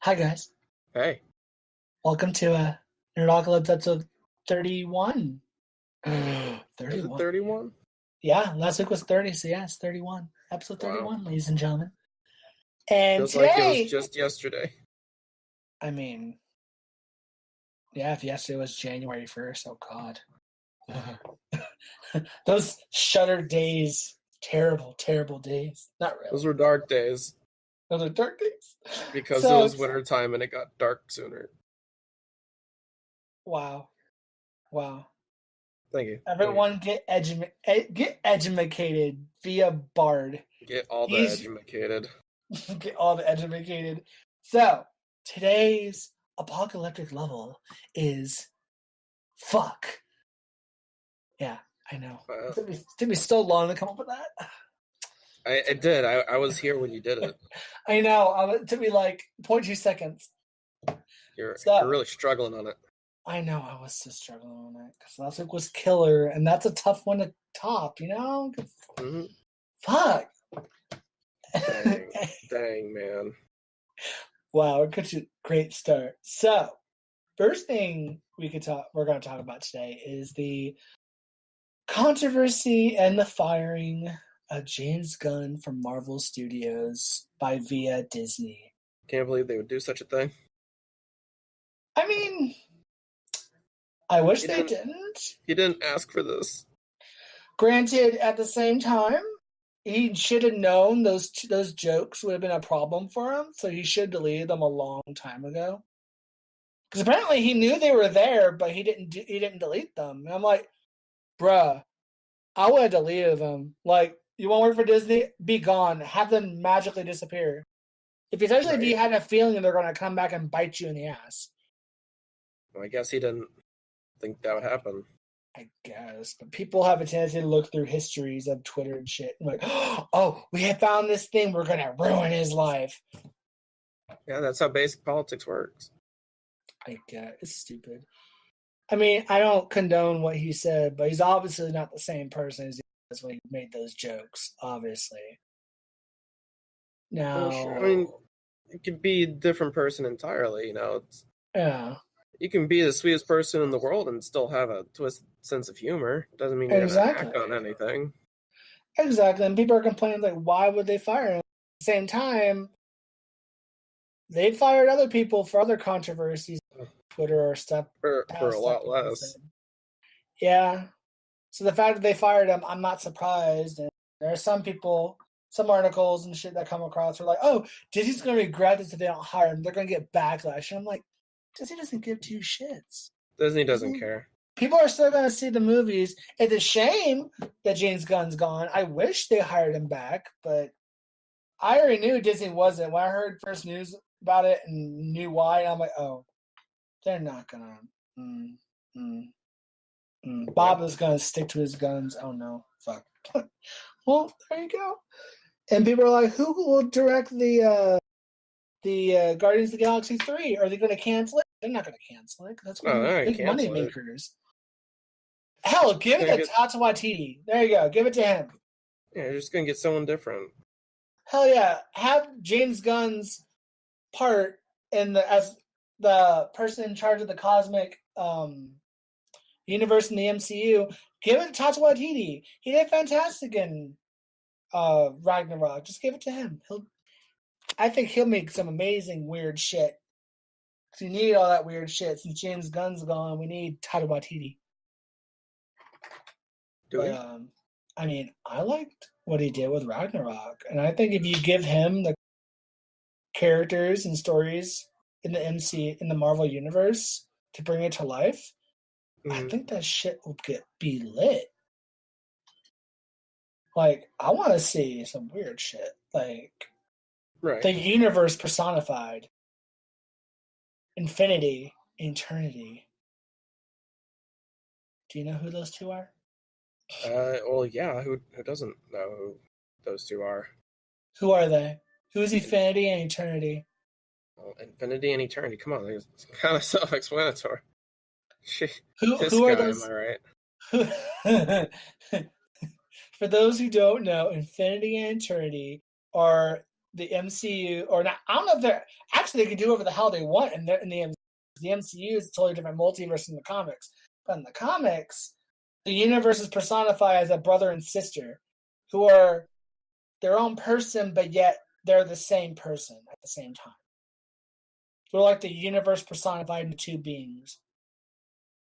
Hi guys, Hey, welcome to Nerdocalypse episode 31. is it 31. 31? Yeah, last week was 30, so yeah, it's 31. Episode Wow. 31, ladies and gentlemen. And Feels like it was today, just yesterday. I mean, yeah, if yesterday was January 1st, oh god. Those shuttered days, terrible, terrible days. Not really. Those were dark days Those are dark days. because So it was winter time and it got dark sooner. Wow. Thank you. Everyone get educated via Bard. Get all the He's- educated. Get all the educated. So today's apocalyptic level is fuck. Yeah, I know. Wow. It took me so long to come up with that. I did. I was here when you did it. I know. It took me like 0.2 seconds. You're So- really struggling on it. I know. I was so struggling on that because last week was killer, and that's a tough one to top. You know? 'Cause hmm fuck. Dang, man. Wow, it could be a great start. So, first thing we're going to talk about today is the controversy and the firing of James Gunn from Marvel Studios by via Disney. Can't believe they would do such a thing. I mean, I wish He they didn't- didn't. He didn't ask for this. Granted, at the same time, he should have known those jokes would have been a problem for him, so he should have deleted them a long time ago. Because apparently he knew they were there, but he didn't delete them. And I'm like, bruh, I would have deleted them. Like, you want to work for Disney? Be gone. Have them magically disappear. Especially if you had a feeling they're going to come back and bite you in the ass. Well, I guess he didn't think that would happen. I guess. But people have a tendency to look through histories of Twitter and shit. And like, oh, we have found this thing. We're going to ruin his life. Yeah, that's how basic politics works. I guess. It's stupid. I mean, I don't condone what he said, but he's obviously not the same person as he was when he made those jokes, obviously. Now, Well, sure. I mean, it could be a different person entirely, you know. yeah. You can be the sweetest person in the world and still have a twisted sense of humor. It doesn't mean you're Exactly. going to act on anything. Exactly. And people are complaining, like, why would they fire him? At the same time, they fired other people for other controversies on Twitter or stuff. For a lot stuff less. Yeah. So the fact that they fired him, I'm not surprised. And there are some people, some articles and shit that come across are like, oh, Disney's going to regret this if they don't hire him. They're going to get backlash. And I'm like, Disney doesn't give two shits. Disney doesn't care. People are still going to see the movies. It's a shame that James Gunn's gone. I wish they hired him back, but I already knew Disney wasn't. When I heard first news about it and knew why, I'm like, oh, they're not going to. Bob is going to stick to his guns. Oh, no. Fuck. Well, there you go. And people are like, who will direct the Guardians of the Galaxy 3? Are they going to cancel it? They're not going to cancel it. That's one of they're the not big gonna money cancel it. makers. Hell, give it to Taika Waititi. There you go. Give it to him. Yeah, you're just going to get someone different. Hell yeah. Have James Gunn's part as the person in charge of the cosmic universe in the MCU. Give it to Taika Waititi. He did fantastic in Ragnarok. Just give it to him. I think he'll make some amazing weird shit. Because we need all that weird shit. Since James Gunn's gone, we need Taika Waititi. I mean, I liked what he did with Ragnarok. And I think if you give him the characters and stories in the Marvel Universe to bring it to life, I think that shit will be lit. Like, I want to see some weird shit. Like, the universe personified. Infinity, eternity. Do you know who those two are? Well, yeah. Who doesn't know who those two are? Who are they? Who's Infinity and Eternity? Well, Infinity and Eternity. Come on, it's kind of self-explanatory. Who are guy, those? Am I right? For those who don't know, Infinity and Eternity are the MCU, or not. I don't know if they're actually they can do whatever the hell they want in the MCU. The MCU is a totally different multiverse from the comics. But in the comics, the universe is personified as a brother and sister who are their own person, but yet they're the same person at the same time. They're like the universe personified into two beings.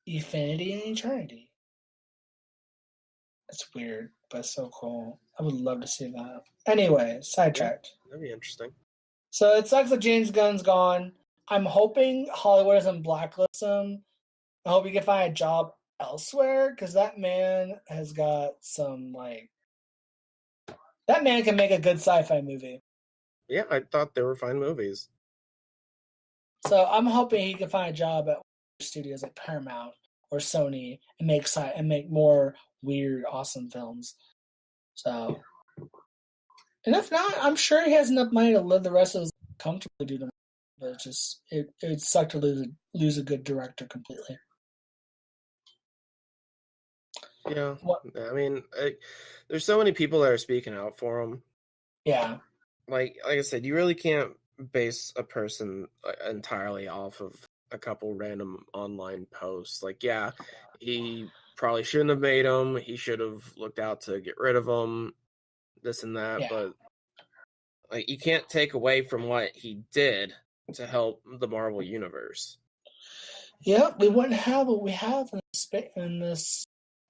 Infinity and eternity. It's weird, but so cool. I would love to see that. Anyway, sidetracked. Yeah, that'd be interesting. So it sucks that James Gunn's gone. I'm hoping Hollywood doesn't blacklist him. I hope he can find a job elsewhere, because that man has got some, that man can make a good sci-fi movie. Yeah, I thought they were fine movies. So I'm hoping he can find a job at studios like Paramount or Sony and make more weird, awesome films. So, and if not, I'm sure he has enough money to live the rest of his life comfortably do them. But it would suck to lose a good director completely. Yeah, I mean, there's so many people that are speaking out for him. Yeah, like I said, you really can't base a person entirely off of a couple random online posts. Like, yeah, he probably shouldn't have made them. He should have looked out to get rid of them, this and that. Yeah. But you can't take away from what he did to help the Marvel universe. Yeah, we wouldn't have what we have in this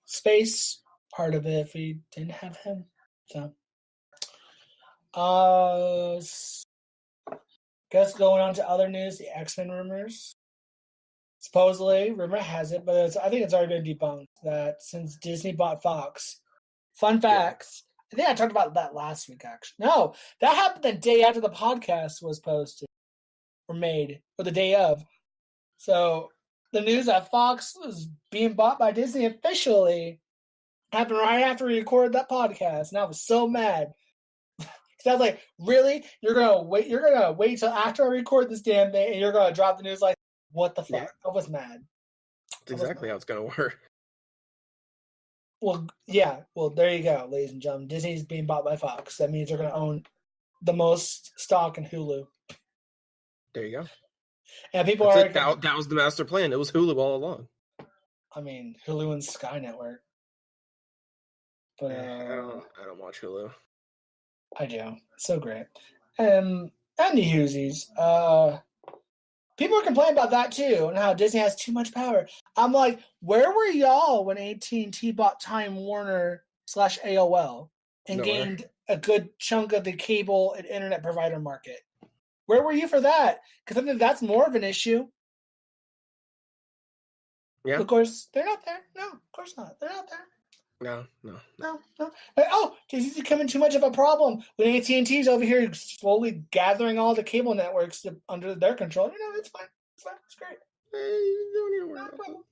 space part of it if we didn't have him. So, guess going on to other news, the X-Men rumors. Supposedly, rumor has it, but I think it's already been debunked that since Disney bought Fox, fun facts. I think I talked about that last week, actually. No, that happened the day after the podcast was posted or made, or the day of. So the news that Fox was being bought by Disney officially happened right after we recorded that podcast, and I was so mad. I was like, really? You're gonna wait till after I record this damn thing, and you're gonna drop the news like, what the fuck? Yeah. I was mad. That's exactly how it's gonna work. Well, yeah. Well, there you go, ladies and gentlemen. Disney's being bought by Fox. That means they're gonna own the most stock in Hulu. There you go. And people that was the master plan. It was Hulu all along. I mean, Hulu and Sky Network. But I don't watch Hulu. I do. It's so great. And the Hoosies. People are complaining about that too, and how Disney has too much power. I'm like, where were y'all when AT&T bought Time Warner / AOL and gained a good chunk of the cable and internet provider market? Where were you for that? Because I think that's more of an issue. Yeah. Of course, they're not there. No, of course not. They're not there. No. Oh, Disney's becoming too much of a problem when AT&T's over here slowly gathering all the cable networks under their control. It's fine. It's fine. It's great. No problem.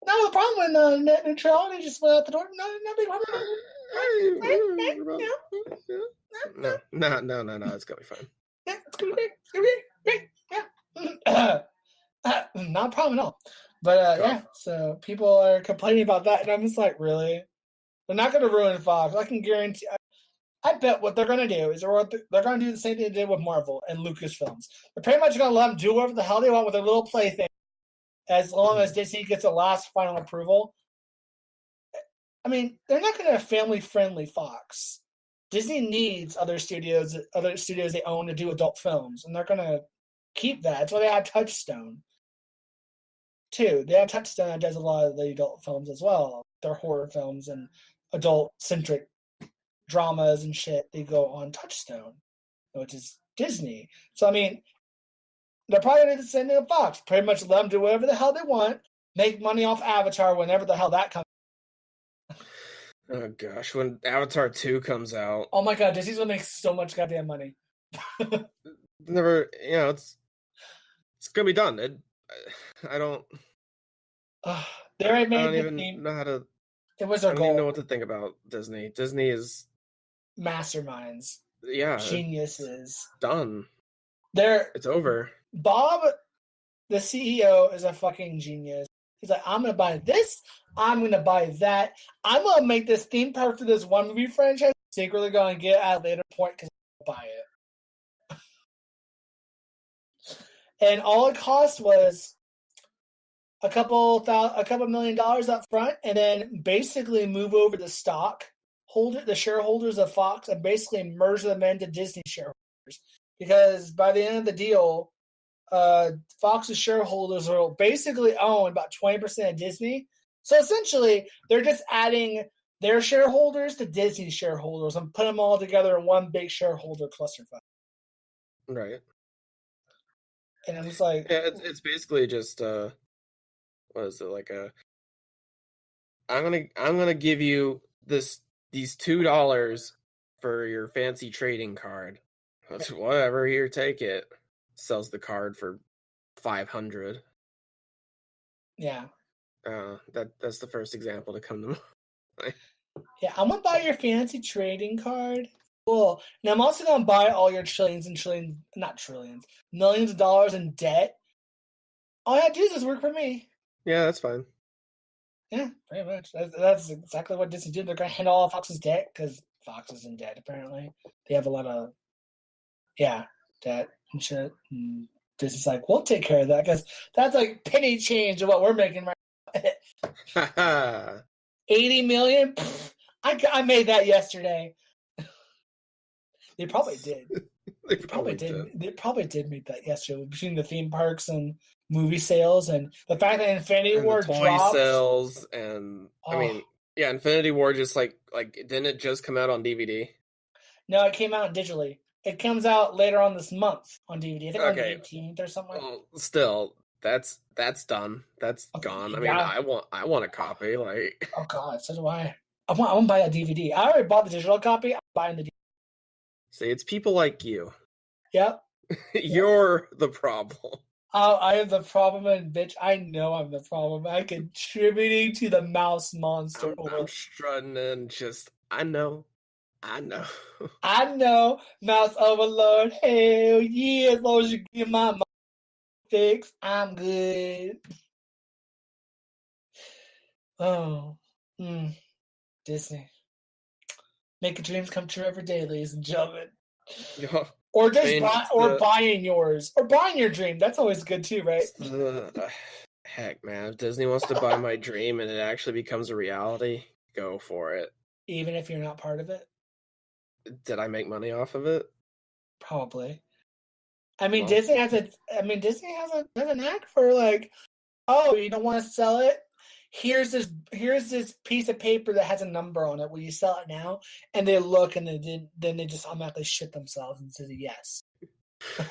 No, the problem when net neutrality just went out the door. No big problem. No. It's gonna be fine. Yeah, it's gonna be great. Yeah. Not a problem at all. But yeah, so people are complaining about that, and I'm just like, really? They're not going to ruin Fox. I can guarantee. I bet what they're going to do is they're going to do the same thing they did with Marvel and Lucasfilms. They're pretty much going to let them do whatever the hell they want with their little plaything, as long as Disney gets the last final approval. I mean, they're not going to have family-friendly Fox. Disney needs other studios they own to do adult films, and they're going to keep that. That's why they have Touchstone. Too. They have Touchstone that does a lot of the adult films as well. They're horror films and adult-centric dramas and shit. They go on Touchstone, which is Disney. So, I mean, they're probably going to do the same thing with Fox. Pretty much let them do whatever the hell they want, make money off Avatar whenever the hell that comes. Oh, gosh. When Avatar 2 comes out. Oh, my God. Disney's going to make so much goddamn money. It's going to be done. I don't even know how to. It was their goal. I don't even know what to think about Disney. Disney is masterminds. Yeah, geniuses. Done. It's over. Bob, the CEO, is a fucking genius. He's like, I'm gonna buy this. I'm gonna buy that. I'm gonna make this theme park for this one movie franchise secretly going to get at a later point because I'll buy it. And all it cost was a couple $1 million up front, and then basically move over the the shareholders of Fox, and basically merge them into Disney shareholders. Because by the end of the deal, Fox's shareholders will basically own about 20% of Disney. So essentially, they're just adding their shareholders to Disney shareholders and put them all together in one big shareholder clusterfuck. Right. And I'm just like, yeah, it's basically just what is it like a? I'm gonna give you these $2 for your fancy trading card. Whatever, here, take it. Sells the card for $500. yeah. That's the first example to come to mind. Yeah, I'm gonna buy your fancy trading card. Cool. And I'm also gonna buy all your millions of dollars in debt. All I have to do is just work for me. Yeah, that's fine. Yeah, pretty much. That's exactly what Disney did. They're gonna handle all of Fox's debt because Fox is in debt. Apparently, they have a lot of debt and shit. And Disney's like, we'll take care of that because that's like penny change of what we're making right now. 80 million. Pfft, I made that yesterday. They probably did. They probably did make that yesterday between the theme parks and movie sales and the fact that Infinity War the toy dropped. sales and I mean, yeah, Infinity War just like didn't it just come out on DVD? No, it came out digitally. It comes out later on this month on DVD. I think on the 18th or something. Well, still, that's done. That's gone. I mean, I want a copy. Like, oh god, so do I. I want to buy a DVD. I already bought the digital copy. I'm buying the DVD. See, it's people like you. Yep. You're the problem. Oh, I am the problem, and bitch, I know I'm the problem. I'm contributing to the mouse monster. I'm strutting and just, I know. I know, mouse overlord. Hell yeah, as long as you get my mouse fix, I'm good. Oh, Disney. Make your dreams come true every day, ladies and gentlemen. Yeah. Or just buying yours. Or buying your dream. That's always good too, right? Heck, man. If Disney wants to buy my dream and it actually becomes a reality, go for it. Even if you're not part of it? Did I make money off of it? Probably. I mean, Disney has a knack for like, oh, you don't want to sell it? Here's this piece of paper that has a number on it. Will you sell it now? And they look and then they just automatically shit themselves and say yes.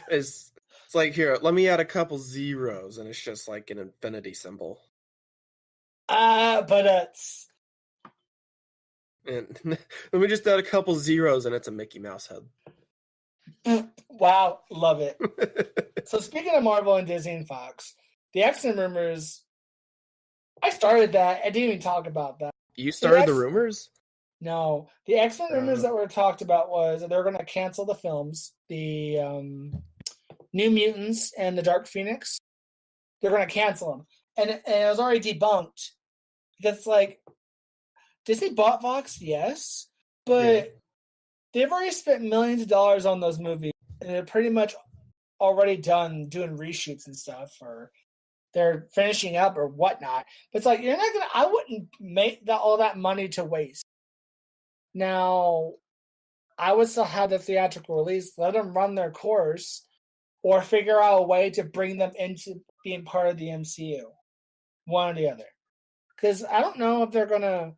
It's like, here, let me add a couple zeros, and it's just like an infinity symbol. But and let me just add a couple zeros, and it's a Mickey Mouse head. Wow, love it. So speaking of Marvel and Disney and Fox, the X-Men rumors. I started that. I didn't even talk about that. You started the rumors? No. The X-Men rumors that were talked about was that they're going to cancel the films. The New Mutants and the Dark Phoenix. They're going to cancel them. And it was already debunked. Because, like, Disney bought Fox, yes. But they've already spent millions of dollars on those movies. And they're pretty much already done doing reshoots and stuff. Or they're finishing up or whatnot. But it's like, you're not going to, I wouldn't make all that money to waste. Now, I would still have the theatrical release, let them run their course, or figure out a way to bring them into being part of the MCU. One or the other. Because I don't know if they're going to,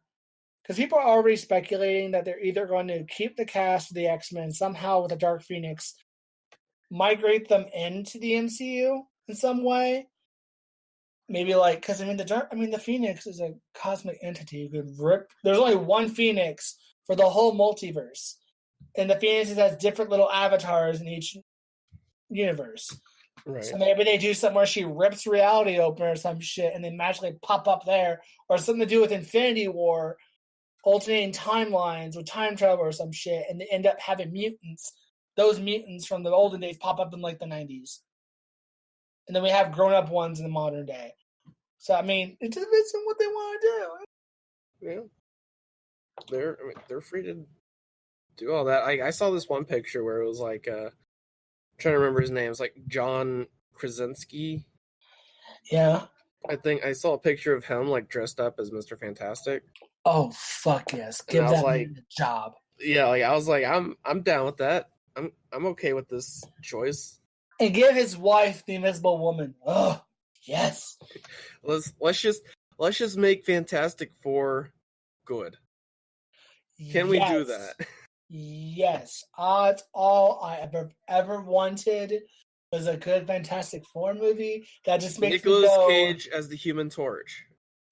because people are already speculating that they're either going to keep the cast of the X-Men somehow with the Dark Phoenix, migrate them into the MCU in some way. Maybe like, because the Phoenix is a cosmic entity. You could rip. There's only one Phoenix for the whole multiverse, and the Phoenixes has different little avatars in each universe. Right. So maybe they do something where she rips reality open or some shit, and they magically pop up there, or something to do with Infinity War, alternating timelines with time travel or some shit, and they end up having mutants. Those mutants from the olden days pop up in like the 90s. And then we have grown-up ones in the modern day. So, I mean, it just depends on what they want to do. Yeah. They're free to do all that. I saw this one picture where it was like, I'm trying to remember his name. It's like John Krasinski. Yeah. I think I saw a picture of him like dressed up as Mr. Fantastic. Oh fuck yes! And Give I was that like, man a job. yeah, like I was like, I'm down with that. I'm okay with this choice. And give his wife the Invisible Woman. Oh yes. Let's just make Fantastic Four good. Can we do that? Yes. It's all I ever wanted was a good Fantastic Four movie that just makes Nicolas me go, Cage as the Human Torch.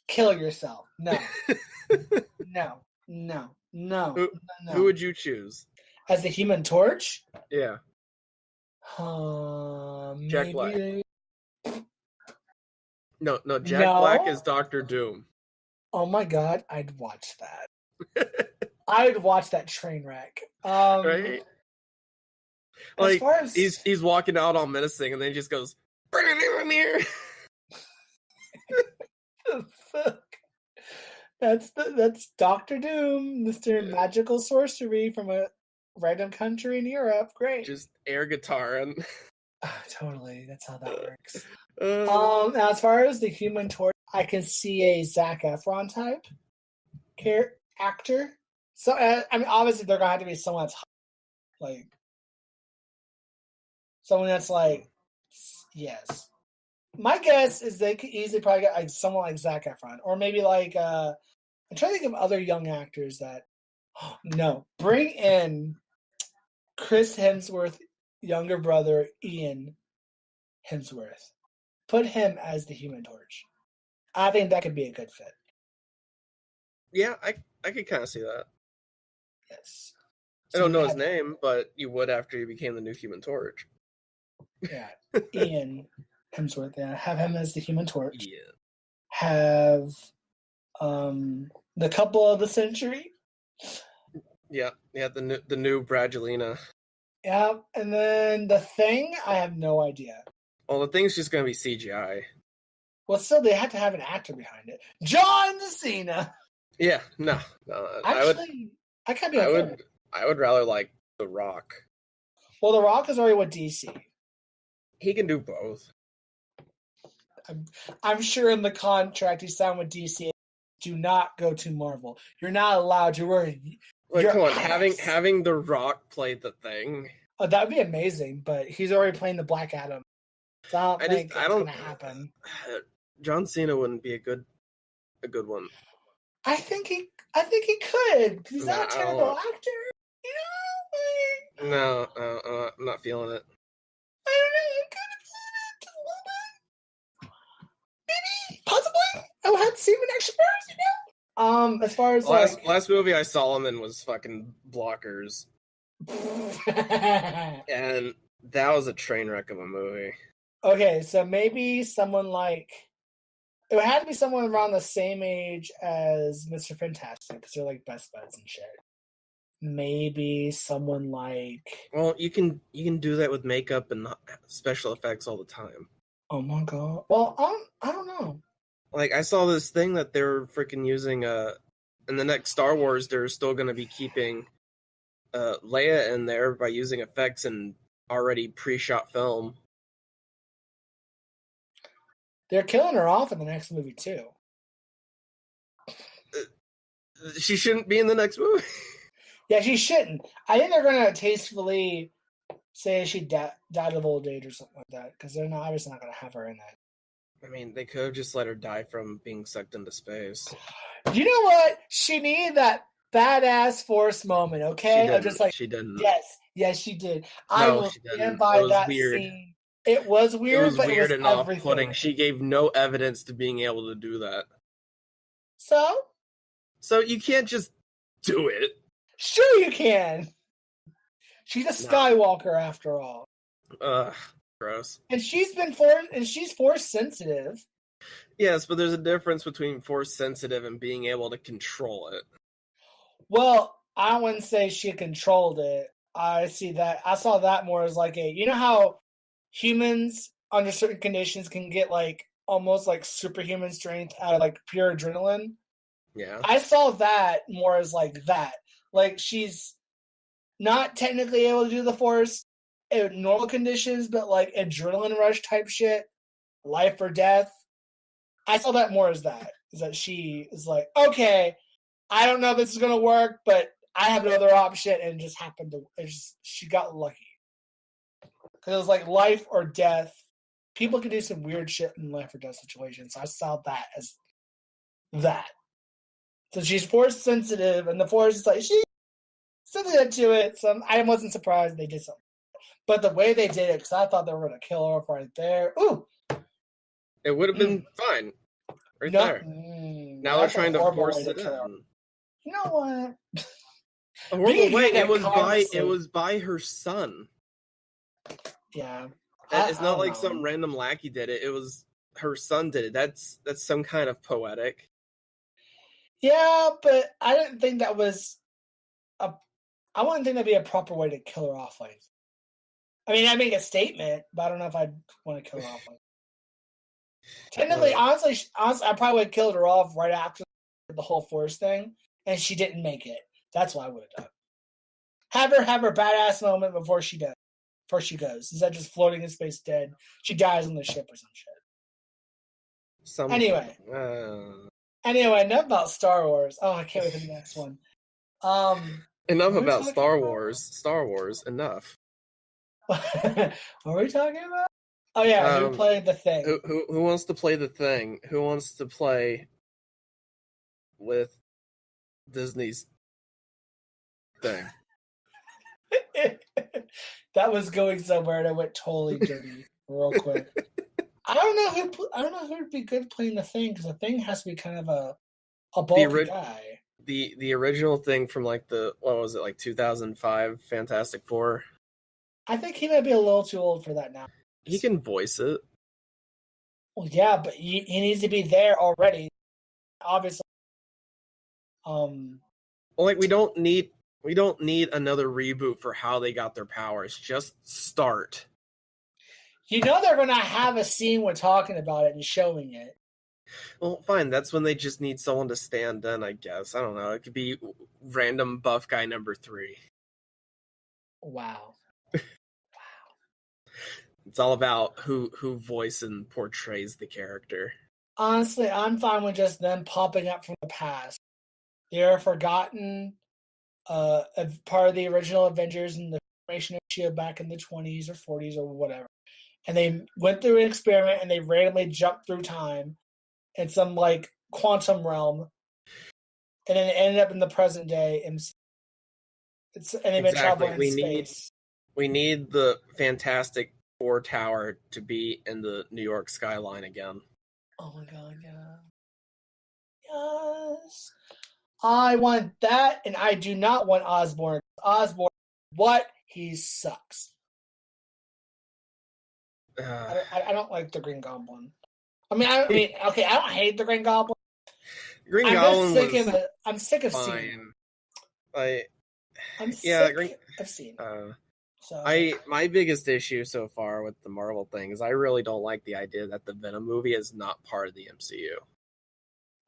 kill yourself. No. No. Who would you choose? As the Human Torch? Yeah. Jack Black. No, Jack Black is Dr. Doom. Oh my god, I'd watch that. I would watch that train wreck. Right? Like, as far as he's walking out all menacing and then he just goes, fuck. That's Dr. Doom, Mr. Magical Sorcery from a random country in Europe. Great. Just air guitar and totally. That's how that works. Now as far as the Human Torch, I can see a Zac Efron type actor. So I mean, obviously they're gonna have to be someone that's like someone that's like, yes. My guess is they could easily probably get like someone like Zac Efron, or maybe like I'm trying to think of other young actors that. No, bring in Chris Hemsworth, younger brother Ian Hemsworth. Put him as the Human Torch. I think that could be a good fit. Yeah, I could kind of see that. Yes. I don't know his name, but you would after he became the new Human Torch. Yeah, Ian Hemsworth. Yeah, have him as the Human Torch. Yeah. Have the couple of the century. Yeah, the new Bradgelina. Yeah, and then the Thing. I have no idea. Well, the Thing's just gonna be CGI. Well, still, they have to have an actor behind it. John Cena. Yeah, no. Actually, I can't be okay. I would rather like The Rock. Well, The Rock is already with DC. He can do both. I'm sure in the contract he signed with DC, do not go to Marvel. You're not allowed to worry. Like, come on, having The Rock play the Thing. Oh, that would be amazing, but he's already playing the Black Adam. So I don't think it's going to happen. John Cena wouldn't be a good one. I think he could, because he's not a terrible actor. You know? No, I'm not feeling it. I don't know. I'm kind of feeling it just a little bit. Maybe, possibly. I would have to see him in action first, you know? As far as last movie I saw him in was fucking Blockers. And that was a train wreck of a movie. Okay, so maybe someone like it would have to be someone around the same age as Mr. Fantastic, because they're like best buds and shit. Maybe someone like. Well, you can do that with makeup and special effects all the time. Oh my god! Well, I don't know. Like, I saw this thing that they're freaking using. In the next Star Wars, they're still going to be keeping Leia in there by using effects and already pre-shot film. They're killing her off in the next movie too. She shouldn't be in the next movie. Yeah, she shouldn't. I think they're going to tastefully say she died of old age or something like that, because they're obviously not going to have her in that. I mean, they could have just let her die from being sucked into space. You know what? She needed that badass Force moment, okay? I'm just like, she didn't. Yes, she did. No, I will stand by that weird. Scene. It was weird, it was but weird it was and off-putting. She gave no evidence to being able to do that. So you can't just do it. Sure you can. She's a Skywalker after all. Gross. And she's Force sensitive. Yes, but there's a difference between Force sensitive and being able to control it. Well, I wouldn't say she controlled it. I saw that more as like you know how humans under certain conditions can get like almost like superhuman strength out of like pure adrenaline. Yeah. I saw that more as like that. Like she's not technically able to do the Force in normal conditions, but like adrenaline rush type shit, life or death. I saw that more as that. Is that she is like, okay, I don't know if this is gonna work, but I have another option, and it just happened to. She got lucky because it was like life or death. People can do some weird shit in life or death situations. So I saw that as that. So she's Force sensitive, and the Force is like she sensitive to it. So I wasn't surprised they did something. But the way they did it, because I thought they were gonna kill her off right there. Ooh, it would have been fine, right there. Now they're trying to force it in. You know what? A horrible way. It was by her son. Yeah, it's not like some random lackey did it. It was her son did it. That's some kind of poetic. Yeah, but I didn't think that was I wouldn't think that'd be a proper way to kill her off like. I mean, I make a statement, but I don't know if I'd want to kill her off like. Technically, honestly, I probably would have killed her off right after the whole Force thing, and she didn't make it. That's what I would have done. Have her badass moment before she does. Before she goes. Instead of just floating in space dead. She dies on the ship or some shit. Anyway, enough about Star Wars. Oh, I can't wait for the next one. Enough about Star Wars. Star Wars, enough. What are we talking about? Oh yeah, who played the thing? Who wants to play the thing? Who wants to play with Disney's thing? That was going somewhere, and I went totally dirty real quick. I don't know who would be good playing the thing, because the thing has to be kind of a bulky guy. The original thing from like what was it, like 2005 Fantastic Four? I think he might be a little too old for that now. He can voice it. Well, yeah, but he needs to be there already. Obviously. Well, like we don't need another reboot for how they got their powers. Just start. You know they're gonna have a scene when talking about it and showing it. Well, fine. That's when they just need someone to stand in, I guess. I don't know. It could be random buff guy number 3. Wow. It's all about who voices and portrays the character. Honestly, I'm fine with just them popping up from the past. They're forgotten part of the original Avengers and the formation of S.H.I.E.L.D. back in the 20s or 40s or whatever. And they went through an experiment and they randomly jumped through time in some like quantum realm. And then it ended up in the present day. And they've been traveling in space. We need the Fantastic Four Tower to be in the New York skyline again. Oh my god, yeah. Yes. I want that, and I do not want Osborn. Osborn, what? He sucks. I don't like the Green Goblin. I mean, okay, I don't hate the Green Goblin. I'm sick of seeing him. I've seen. My biggest issue so far with the Marvel thing is I really don't like the idea that the Venom movie is not part of the MCU.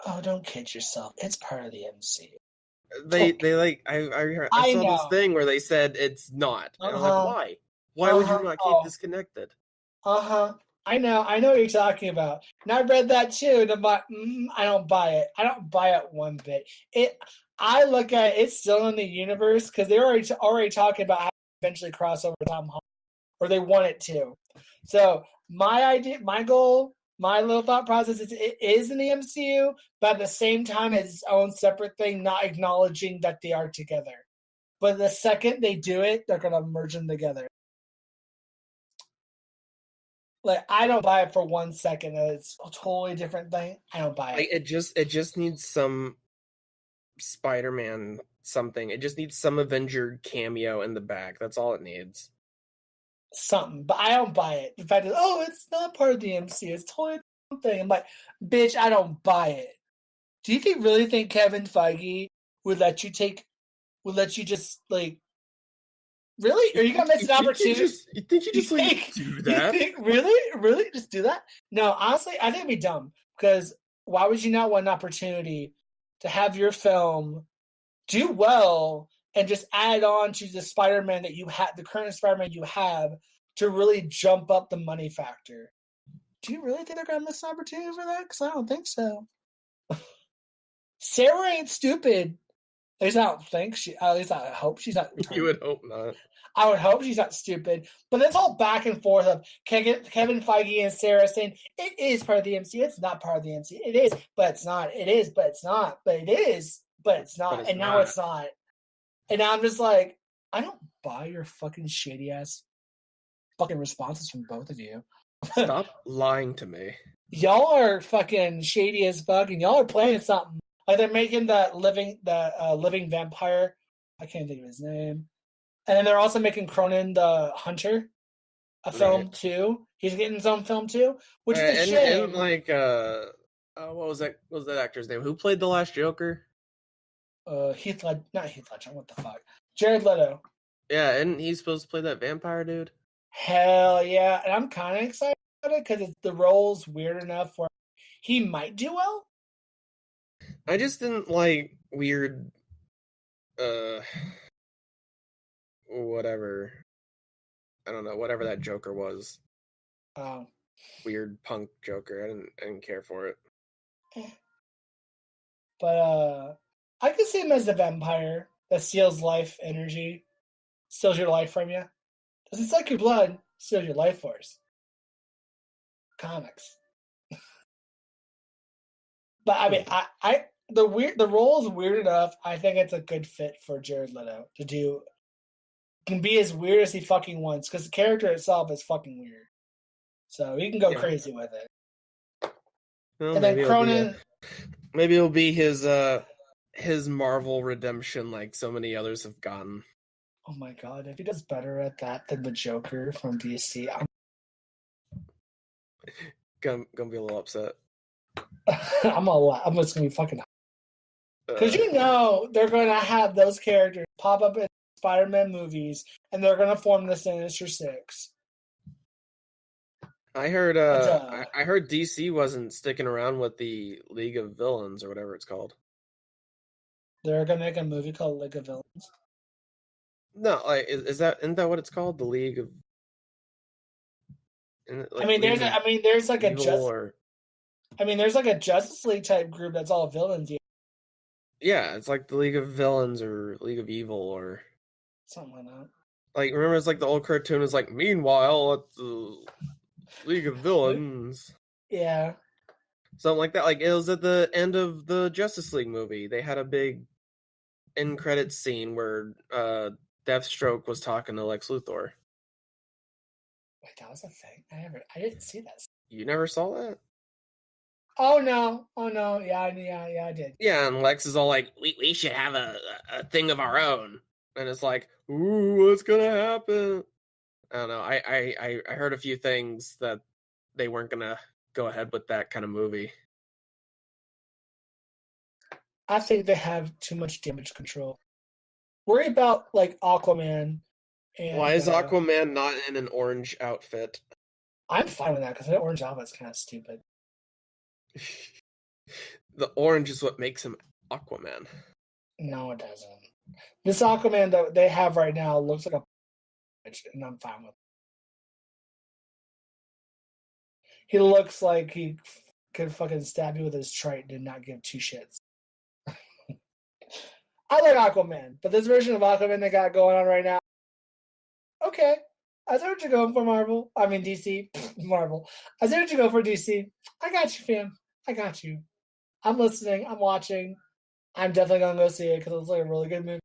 Oh, don't kid yourself. It's part of the MCU. I saw this thing where they said it's not. And I'm like, why? Why would you not keep this connected? I know what you're talking about. And I read that too, and I'm like, I don't buy it. I don't buy it one bit. I look at it, it's still in the universe, because they're already talking about how to eventually cross over Tom Holland, or they want it to. So my idea, my goal, my little thought process is it is in the MCU, but at the same time it's its own separate thing, not acknowledging that they are together. But the second they do it, they're going to merge them together. Like, I don't buy it for 1 second. It's a totally different thing. I don't buy it. It just needs some Spider-Man something. It just needs some Avenger cameo in the back. That's all it needs. Something, but I don't buy it. The fact is, it's not part of the MCU. It's totally something. I'm like, bitch, I don't buy it. Do you really think Kevin Feige would let you just like? Really? Are you gonna miss an opportunity? You think you just do that? You think, really, just do that? No, honestly, I think it'd be dumb, because why would you not want an opportunity to have your film do well and just add on to the Spider-Man that you have, the current Spider-Man you have, to really jump up the money factor. Do you really think they're going to miss an opportunity for that? Because I don't think so. Sarah ain't stupid. At least I don't think she. At least I hope she's not. You would hope not. I would hope she's not stupid. But it's all back and forth of Kevin Feige and Sarah saying it is part of the MCU. It's not part of the MCU. It is, but it's not. It is, but it's not. But it is, but it's not. And now it's not. And now I'm just like, I don't buy your fucking shady ass fucking responses from both of you. Stop lying to me. Y'all are fucking shady as fuck, and y'all are playing something. Like they're making the living vampire. I can't think of his name. And then they're also making Cronin the Hunter a film too. He's getting his own film too, which is a shame. And like, what was that? What was that actor's name? Who played the last Joker? Not Heath Ledger. What the fuck? Jared Leto. Yeah, and he's supposed to play that vampire dude. Hell yeah! And I'm kind of excited about it because the role's weird enough where he might do well. I just didn't like weird, whatever. I don't know, whatever that Joker was. Oh. Weird punk Joker. I didn't care for it. But I could see him as the vampire that steals life energy, steals your life from you. Doesn't suck your blood, steals your life force. Comics. But I mean, the role is weird enough. I think it's a good fit for Jared Leto to do. Can be as weird as he fucking wants because the character itself is fucking weird. So he can go crazy with it. Well, and then Cronin. Maybe it'll be his Marvel redemption like so many others have gotten. Oh my god, if he does better at that than the Joker from DC, I'm gonna be a little upset. I'm just gonna be fucking because they're gonna have those characters pop up in Spider-Man movies and they're gonna form the Sinister Six. I heard I heard DC wasn't sticking around with the League of Villains or whatever it's called. They're gonna make a movie called League of Villains. No, like isn't that what it's called? The League of. Like, there's like a Justice League type group that's all villains. Yeah, it's like the League of Villains or League of Evil or something like that. Like remember, it's like the old cartoon is like, meanwhile at the League of Villains. Yeah. Something like that. Like it was at the end of the Justice League movie. They had a big end credits scene where Deathstroke was talking to Lex Luthor. Wait, that was a thing? I didn't see that. You never saw that? Oh no. Yeah, I did. Yeah, and Lex is all like, we should have a thing of our own. And it's like, ooh, what's gonna happen? I don't know. I heard a few things that they weren't gonna go ahead with that kind of movie. I think they have too much damage control. Worry about like Aquaman. And, why is Aquaman not in an orange outfit? I'm fine with that because the orange outfit's kind of stupid. The orange is what makes him Aquaman. No, it doesn't. This Aquaman that they have right now looks like a and I'm fine with it. He looks like he could fucking stab you with his trident and not give two shits. I like Aquaman, but this version of Aquaman they got going on right now, okay. I see what you're going for, Marvel. I mean, DC. Marvel. I see what you go for, DC. I got you, fam. I got you. I'm listening. I'm watching. I'm definitely going to go see it because it looks like a really good movie.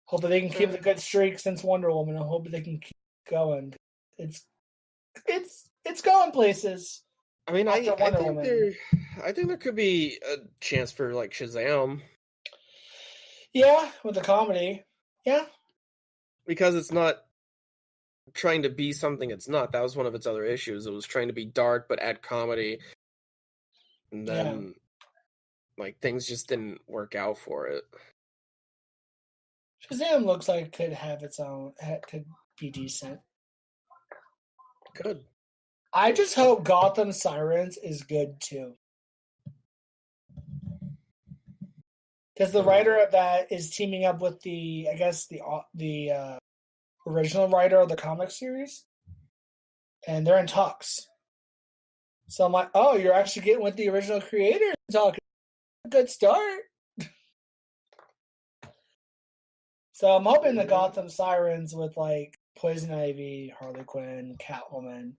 Hopefully they can keep the good streak since Wonder Woman. I hope they can keep going. It's going places. I mean, I think there could be a chance for like Shazam. Yeah, with the comedy. Yeah. Because it's not trying to be something it's not. That was one of its other issues. It was trying to be dark but add comedy. And then like things just didn't work out for it. Shazam looks like it could have its own, could be decent. Good. I just hope Gotham Sirens is good too. Because the writer of that is teaming up with the original writer of the comic series, and they're in talks. So I'm like, oh, you're actually getting with the original creator talking. Good start. So I'm hoping the Gotham Sirens with like Poison Ivy, Harley Quinn, Catwoman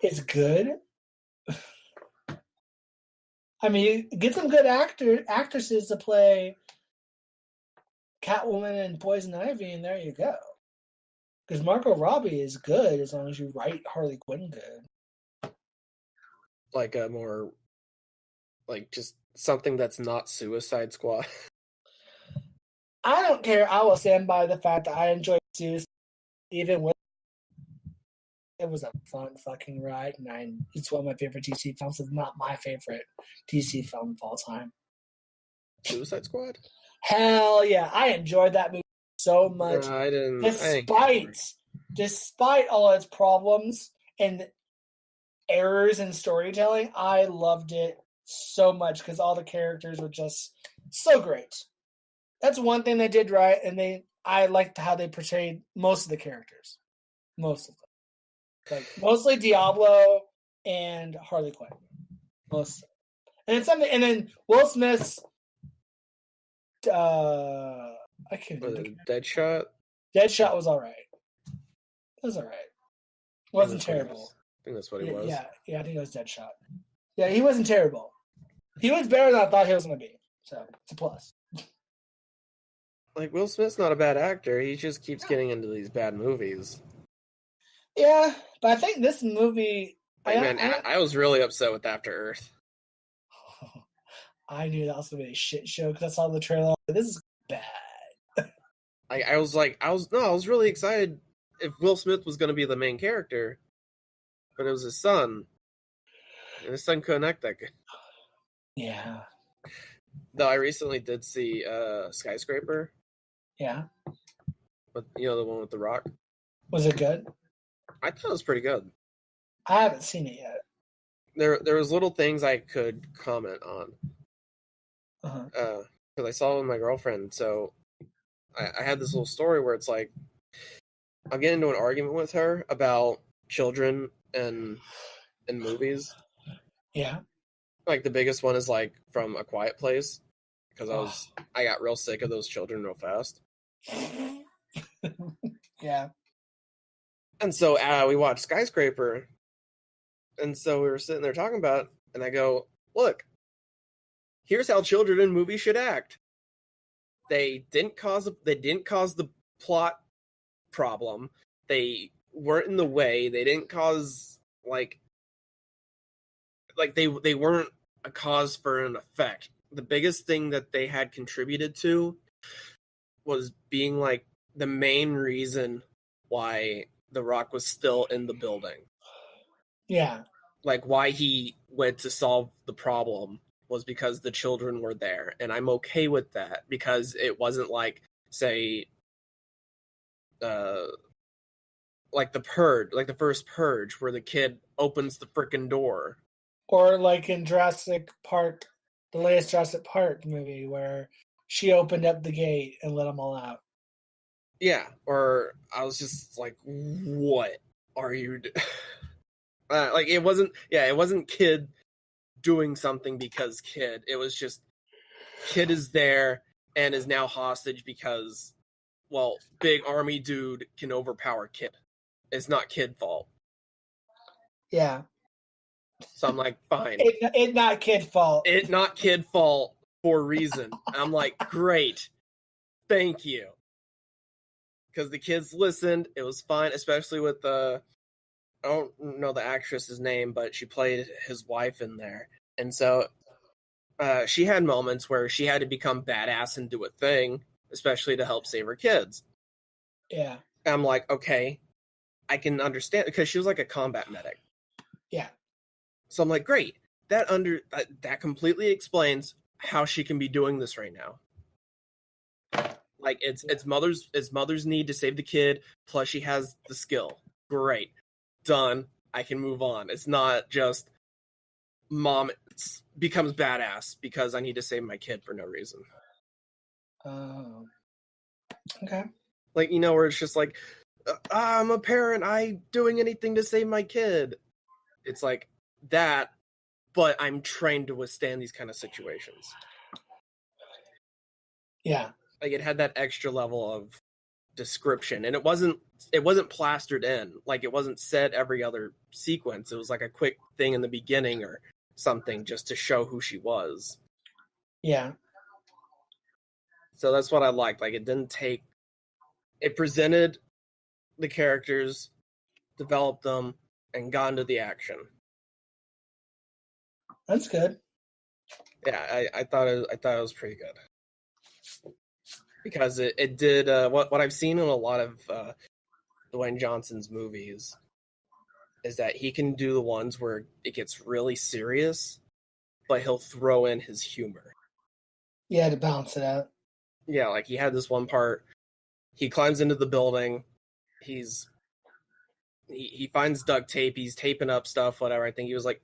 is good. I mean, get some good actresses to play Catwoman and Poison Ivy, and there you go. Because Margot Robbie is good as long as you write Harley Quinn good. Like a more, like just something that's not Suicide Squad. I don't care. I will stand by the fact that I enjoyed Suicide, even with it was a fun fucking ride, and it's one of my favorite DC films. It's not my favorite DC film of all time. Suicide Squad? Hell yeah. I enjoyed that movie so much. I didn't. Despite all its problems and errors in storytelling, I loved it so much because all the characters were just so great. That's one thing they did right, and I liked how they portrayed most of the characters. Most of them. Like mostly Diablo and Harley Quinn. Most. And it's something, and then Will Smith's I can't remember. Deadshot? Deadshot was alright. It was alright. It wasn't terrible. I think that's what he was. Yeah, I think it was Deadshot. Yeah, he wasn't terrible. He was better than I thought he was going to be. So, it's a plus. Like, Will Smith's not a bad actor. He just keeps getting into these bad movies. Yeah, but I think this movie... I was really upset with After Earth. I knew that was going to be a shit show because I saw the trailer. This is bad. I was really excited if Will Smith was going to be the main character, but it was his son. And his son couldn't act that good. Yeah. Though I recently did see Skyscraper. Yeah. But the one with The Rock. Was it good? I thought it was pretty good. I haven't seen it yet. There was little things I could comment on. Because I saw it with my girlfriend, so I had this little story where it's like I'll get into an argument with her about children and movies. Yeah. Like the biggest one is like from A Quiet Place, because I got real sick of those children real fast. Yeah. And so we watched Skyscraper, and so we were sitting there talking about it, and I go, look, here's how children in movies should act. They didn't cause the plot problem. They weren't in the way. They didn't cause like they weren't a cause for an effect. The biggest thing that they had contributed to was being like the main reason why The Rock was still in the building. Yeah. Like why he went to solve the problem was because the children were there. And I'm okay with that because it wasn't like, say, like the Purge, like the first Purge where the kid opens the frickin' door. Or like in Jurassic Park, the latest Jurassic Park movie where she opened up the gate and let them all out. Yeah, or I was just like, what are you like it wasn't kid doing something because kid. It was just kid is there and is now hostage because, well, big army dude can overpower kid. It's not kid fault. Yeah. So I'm like, fine. It not kid fault. It not kid fault for a reason. I'm like, great. Thank you. Because the kids listened. It was fine, especially with I don't know the actress's name, but she played his wife in there. And so she had moments where she had to become badass and do a thing, especially to help save her kids. Yeah. And I'm like, okay, I can understand, because she was like a combat medic. Yeah. So I'm like, great. That completely explains how she can be doing this right now. Like it's mother's need to save the kid, plus she has the skill. Great. Done. I can move on. It's not just mom becomes badass because I need to save my kid for no reason. Oh. Okay. Like, you know, where it's just like, I'm a parent, I'm doing anything to save my kid. It's like that, but I'm trained to withstand these kind of situations. Yeah. Like, it had that extra level of description, and it wasn't plastered in. Like, it wasn't said every other sequence. It was like a quick thing in the beginning or something just to show who she was. Yeah. So that's what I liked. Like, it presented the characters, developed them, and got into the action. That's good. Yeah, I thought it was pretty good. Because it did what I've seen in a lot of Dwayne Johnson's movies is that he can do the ones where it gets really serious, but he'll throw in his humor. Yeah, to balance it out. Yeah, like he had this one part, he climbs into the building, he finds duct tape, he's taping up stuff, whatever. I think he was like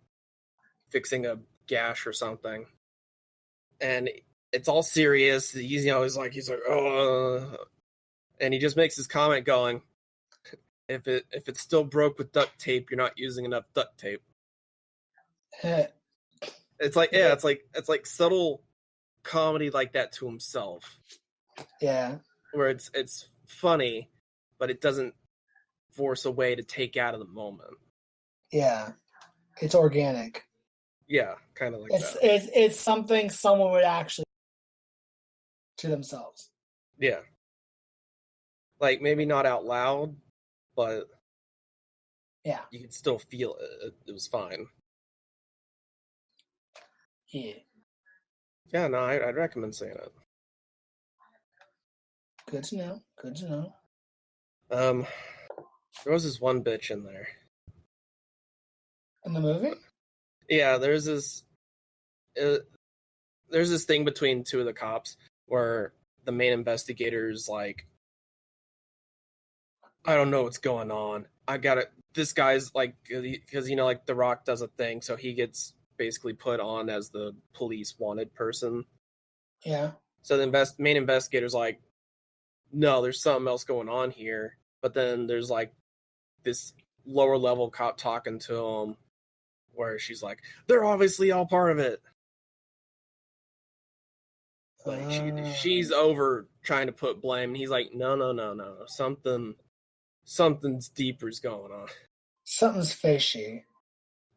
fixing a gash or something. And it's all serious. He's like, oh, and he just makes his comment going, if it's still broke with duct tape, you're not using enough duct tape. It's like, yeah, it's like subtle comedy like that to himself. Yeah. Where it's funny, but it doesn't force a way to take out of the moment. Yeah. It's organic. Yeah, kind of like that. It's something someone would actually to themselves. Yeah. Like, maybe not out loud, but yeah, you could still feel it. It was fine. Yeah. Yeah, no, I'd recommend seeing it. Good to know. Good to know. There was this one bitch in there. In the movie? Yeah, there's this thing between two of the cops where the main investigator's like, I don't know what's going on. I got it. This guy's like, because like The Rock does a thing, so he gets basically put on as the police wanted person. Yeah. So the main investigator's like, no, there's something else going on here. But then there's like this lower level cop talking to him, where she's like, they're obviously all part of it. Like she's over trying to put blame. And he's like, no. Something's deeper's going on. Something's fishy.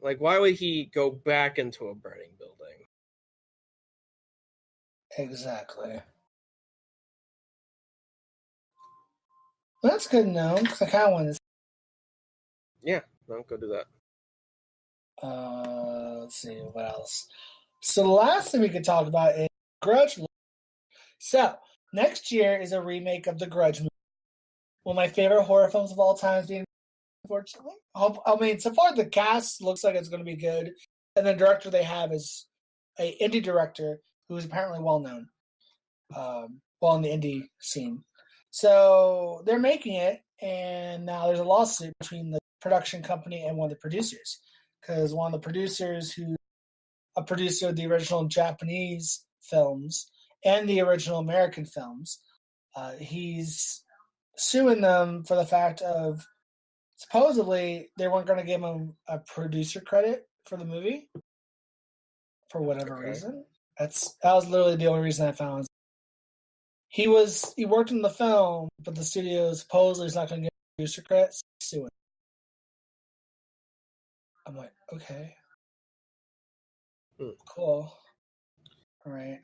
Like, why would he go back into a burning building? Exactly. Well, that's good to know, because I kind of want to. Yeah, no, go do that. Let's see, what else? So the last thing we could talk about is Grudge. So, next year is a remake of the Grudge movie. One of my favorite horror films of all time, being, unfortunately. I mean, so far the cast looks like it's going to be good. And the director they have is an indie director who is apparently well-known, in the indie scene. So they're making it, and now there's a lawsuit between the production company and one of the producers. Because one of the producers, who's a producer of the original Japanese films and the original American films, he's suing them for the fact of supposedly they weren't going to give him a producer credit for the movie for whatever reason. That was literally the only reason I found. He worked in the film, but the studio supposedly is not going to give him producer credits. Suing. I'm like, okay, cool. All right,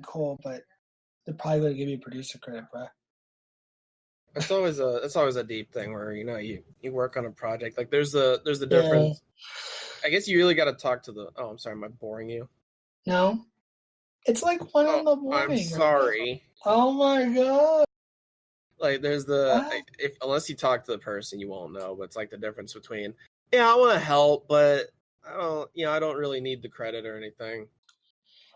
cool, but they're probably going to give you producer credit, bro. It's always a deep thing where you work on a project. Like there's the difference. Yeah. I guess you really got to talk to the. Oh, I'm sorry, am I boring you? No, it's like 1 in the morning. I'm sorry. Oh my god. Like there's unless you talk to the person, you won't know. But it's like the difference between I want to help, but I don't really need the credit or anything.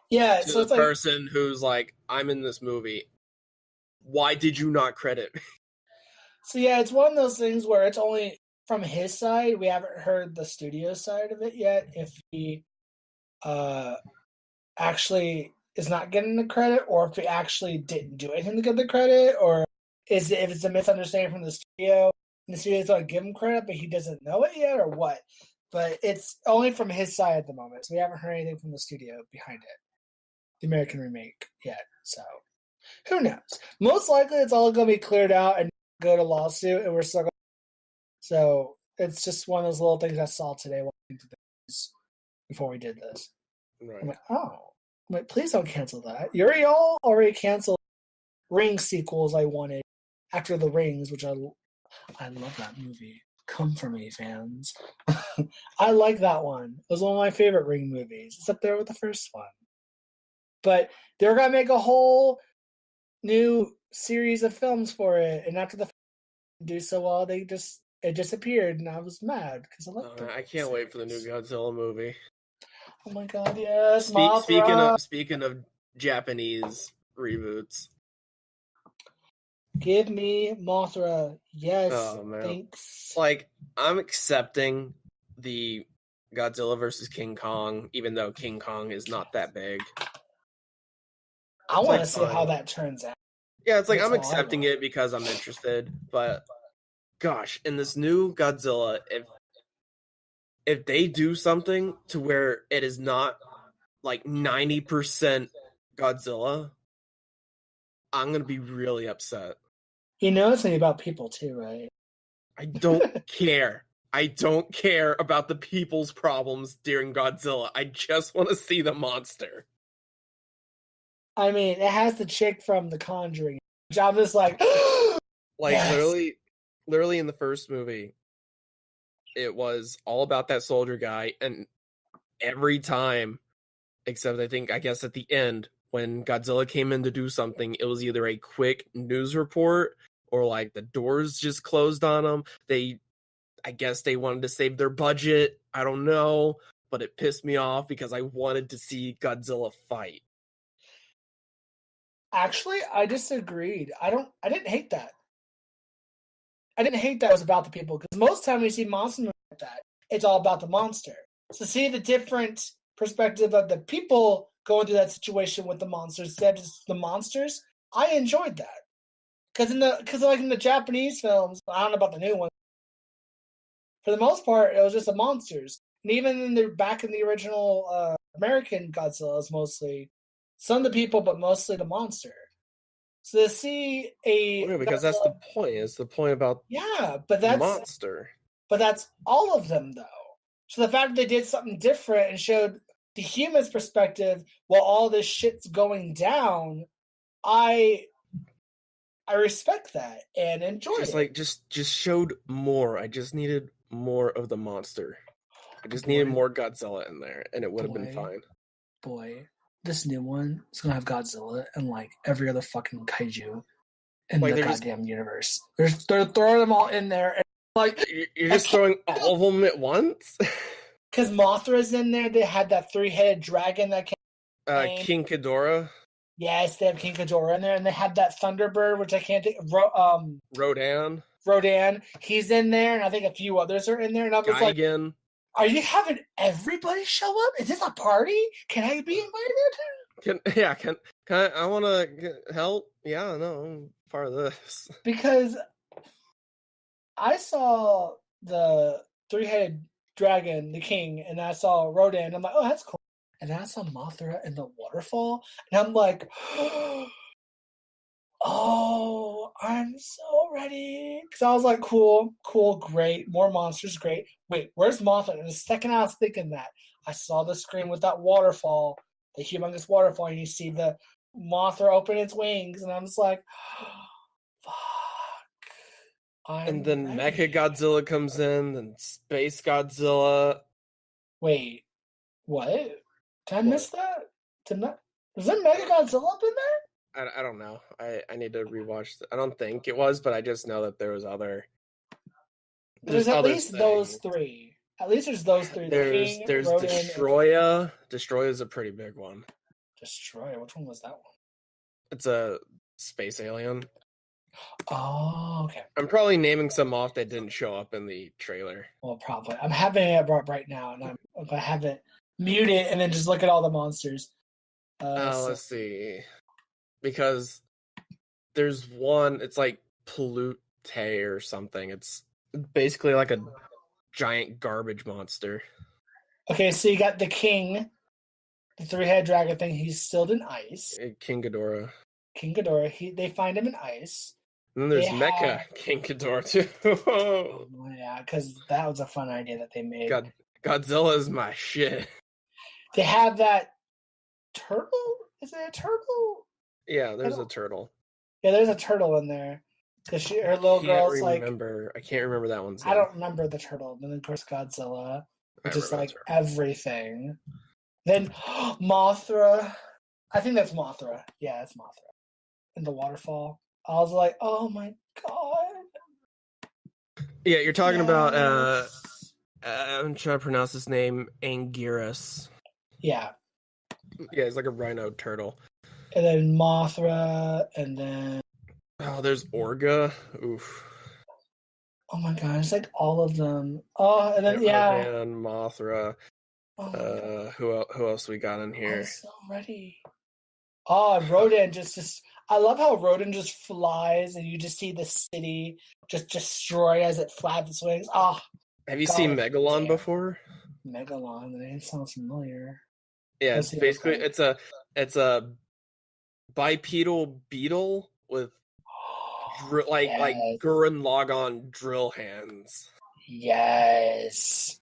Yeah, to so the person who's like, I'm in this movie. Why did you not credit me? So yeah, it's one of those things where it's only from his side. We haven't heard the studio side of it yet. If he actually is not getting the credit, or if he actually didn't do anything to get the credit, or is it if it's a misunderstanding from the studio and the studio's going to give him credit, but he doesn't know it yet, or what? But it's only from his side at the moment, so we haven't heard anything from the studio behind it, the American remake, yet. So who knows? Most likely, it's all going to be cleared out and go to lawsuit, and we're still going. So it's just one of those little things I saw today watching the news before we did this. Right. I'm like, oh, I'm like, please don't cancel that. Y'all already canceled Ring sequels I wanted after the Rings, which I love that movie. Come for me, fans. I like that one. It was one of my favorite Ring movies. It's up there with the first one. But they were gonna make a whole new series of films for it, and after the do so well, it disappeared, and I was mad because I liked it. I can't wait for the new Godzilla movie. Oh my god, yes! Speaking of Japanese reboots, give me Mothra. Yes, thanks. Like, I'm accepting the Godzilla versus King Kong, even though King Kong is not that big. I want to see how that turns out. Yeah, it's like I'm accepting it because I'm interested, but gosh, in this new Godzilla, if they do something to where it is not like 90% Godzilla, I'm going to be really upset. You know it's something about people too, right? I don't care. I don't care about the people's problems during Godzilla. I just want to see the monster. I mean, it has the chick from The Conjuring, which I'm just like... like, yes. Literally in the first movie, it was all about that soldier guy, and every time, except I guess at the end, when Godzilla came in to do something, it was either a quick news report or like the doors just closed on them. I guess they wanted to save their budget. I don't know, but it pissed me off because I wanted to see Godzilla fight. Actually, I disagreed. I didn't hate that. I didn't hate that it was about the people, because most time we see monster movies like that, it's all about the monster. So see the different perspective of the people going through that situation with the monsters instead of just the monsters, I enjoyed that. Because in the Japanese films, I don't know about the new ones, for the most part, it was just the monsters. And even back in the original American Godzilla, it was mostly some of the people, but mostly the monster. So to see because that's the point. It's the point about the monster. But that's all of them, though. So the fact that they did something different and showed the human's perspective while all this shit's going down, I respect that and enjoy it. Just showed more. I just needed more of the monster. I just needed more Godzilla in there, and it would have been fine. Boy, this new one is gonna have Godzilla and like every other fucking kaiju in the goddamn universe. They're throwing them all in there, and like you're just throwing all of them at once. Because Mothra's in there. They had that 3-headed dragon that came. King Ghidorah. Yes, they have King Ghidorah in there, and they have that Thunderbird, which I can't think. Rodan. He's in there, and I think a few others are in there. And I was like, "Are you having everybody show up? Is this a party? Can I be invited?" Can I want to help? Yeah, no, I'm part of this. Because I saw the 3-headed dragon, the king, and I saw Rodan. I'm like, oh, that's cool. And then I saw Mothra in the waterfall, and I'm like, oh, I'm so ready. Because I was like, cool, great. More monsters, great. Wait, where's Mothra? And the second I was thinking that, I saw the screen with that waterfall, the humongous waterfall, and you see the Mothra open its wings, and I'm just like, fuck. And then Mecha Godzilla comes in, then Space Godzilla. Wait, what? Did I miss that? Was there Mecha Godzilla up in there? I don't know. I need to rewatch. I don't think it was, but I just know that there was other. There's at least those three. At least there's those three. There's Destroya. Destroya is a pretty big one. Destroya? Which one was that one? It's a space alien. Oh, okay. I'm probably naming some off that didn't show up in the trailer. Well, probably. I'm having it up right now, and if I have it muted and then just look at all the monsters. So Let's see. Because there's one, it's like Pollute or something. It's basically like a giant garbage monster. okay, so you got the king, the three-headed dragon thing. He's still in ice. King Ghidorah. King Ghidorah. They find him in ice. And then there's Mecha King Ghidorah too. Oh, yeah, because that was a fun idea that they made. Godzilla is my shit. They have that turtle. Is it a turtle? Yeah, there's a turtle. Yeah, there's a turtle in there. Because her little girl's like... I can't remember that one's name. I don't remember the turtle. Then, of course, Godzilla, which is like everything. Then Mothra. I think that's Mothra. Yeah, it's Mothra. In the waterfall. I was like, oh my god. Yeah, you're talking about, I'm trying to pronounce his name, Anguirus. Yeah. Yeah, it's like a rhino turtle. And then Mothra, and then... Oh, there's Orga. Oof. Oh my god, it's like all of them. Oh, and then, Rodan, Mothra. Oh who else we got in here? I'm so ready. Oh, Rodan just... I love how Rodan just flies, and you just see the city just destroyed as it flaps its wings. Oh, have you seen Megalon before? Megalon, the name sounds familiar. Yeah, it's basically it's a bipedal beetle with like Gurren Lagann drill hands. Yes.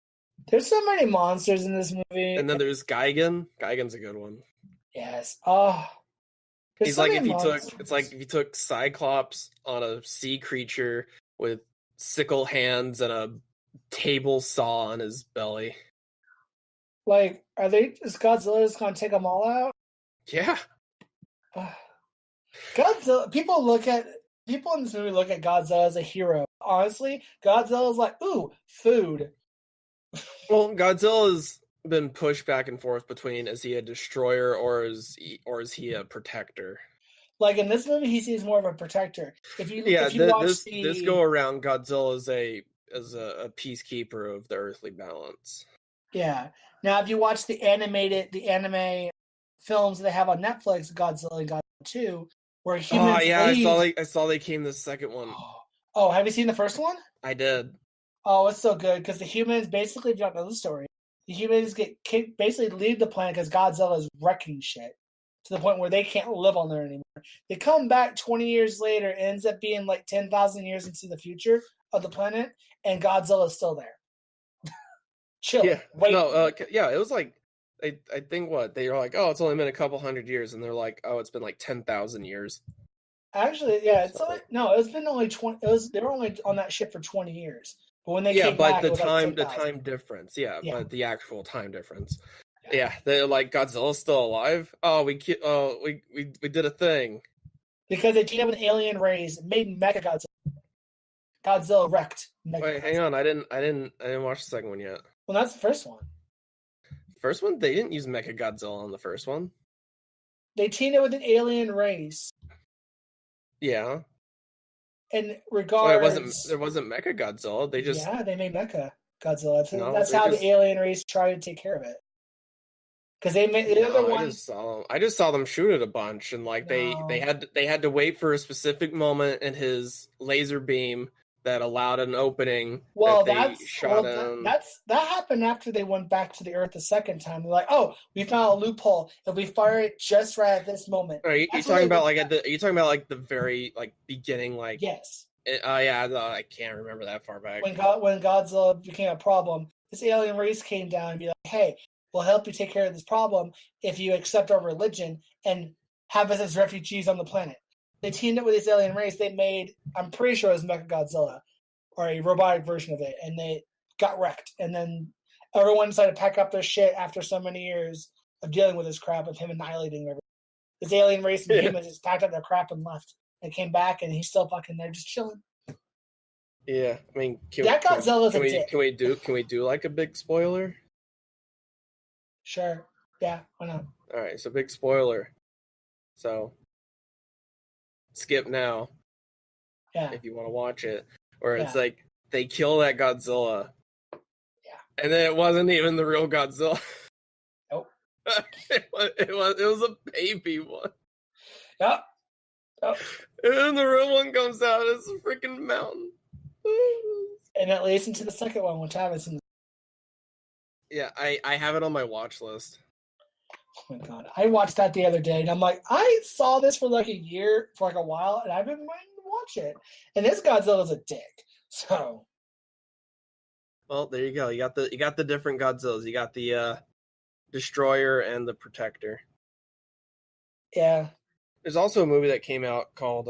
There's so many monsters in this movie. And then there's Gigan. Gigan's a good one. Yes. Oh. He's like if you took Cyclops on a sea creature with sickle hands and a table saw on his belly. Like, is Godzilla just gonna take them all out? Yeah. Godzilla. People in this movie look at Godzilla as a hero. Honestly, Godzilla's like, ooh, food. Well, Godzilla's been pushed back and forth between is he a destroyer or is he a protector? Like in this movie, he seems more of a protector. If you watch this go around, Godzilla is a peacekeeper of the earthly balance. Yeah. Now, if you watch the anime films they have on Netflix, Godzilla and Godzilla 2, where humans I saw they came the second one. Oh, have you seen the first one? I did. Oh, it's so good because the humans basically, if you don't know the story, the humans get kicked, basically leave the planet because Godzilla is wrecking shit to the point where they can't live on there anymore. They come back 20 years later, it ends up being like 10,000 years into the future of the planet, and Godzilla is still there. Chill. Yeah. Wait. No, it was like, I think they were like, oh, it's only been a couple hundred years, and they're like, oh, it's been like 10,000 years. Actually, yeah, it's been only 20. They were only on that ship for 20 years. But when they came back, the time difference, but the actual time difference, they're like, Godzilla's still alive. Oh, we did a thing because they teamed up with an alien race, made Mecha Godzilla. Godzilla wrecked. Wait, hang on, I didn't watch the second one yet. Well, that's the first one. First one, they didn't use Mecha Godzilla on the first one. They teamed up with an alien race. Yeah. In regards, there wasn't Mecha Godzilla. They just they made Mecha Godzilla. That's how the alien race tried to take care of it. Because they made the other one. I just saw them shoot it a bunch, and like they had to wait for a specific moment in his laser beam that allowed an opening. That happened after they went back to the Earth the second time. They're like, oh, we found a loophole. If we fire it just right at this moment. Are you talking about the very beginning Yes. I can't remember that far back. When Godzilla became a problem, this alien race came down and be like, hey, we'll help you take care of this problem if you accept our religion and have us as refugees on the planet. They teamed up with this alien race. They made, I'm pretty sure it was Mechagodzilla, or a robotic version of it, and they got wrecked. And then everyone decided to pack up their shit after so many years of dealing with this crap, of him annihilating everything. This alien race and humans just packed up their crap and left. And came back, and he's still fucking there, just chilling. Yeah, I mean, can we do like a big spoiler? Sure. Yeah, why not? All right, so big spoiler. So skip now. Yeah. If you want to watch it. Where it's like they kill that Godzilla. Yeah. And then it wasn't even the real Godzilla. Nope. it was a baby one. Yep. And then the real one comes out. It's a freaking mountain. And it leads into the second one, which I haven't seen. Yeah, I have it on my watch list. Oh my god. I watched that the other day and I'm like, I saw this for like a year, for like a while, and I've been wanting to watch it. And this Godzilla's a dick. So well, there you go. You got the different Godzillas. You got the Destroyer and the Protector. yeah. There's also a movie that came out called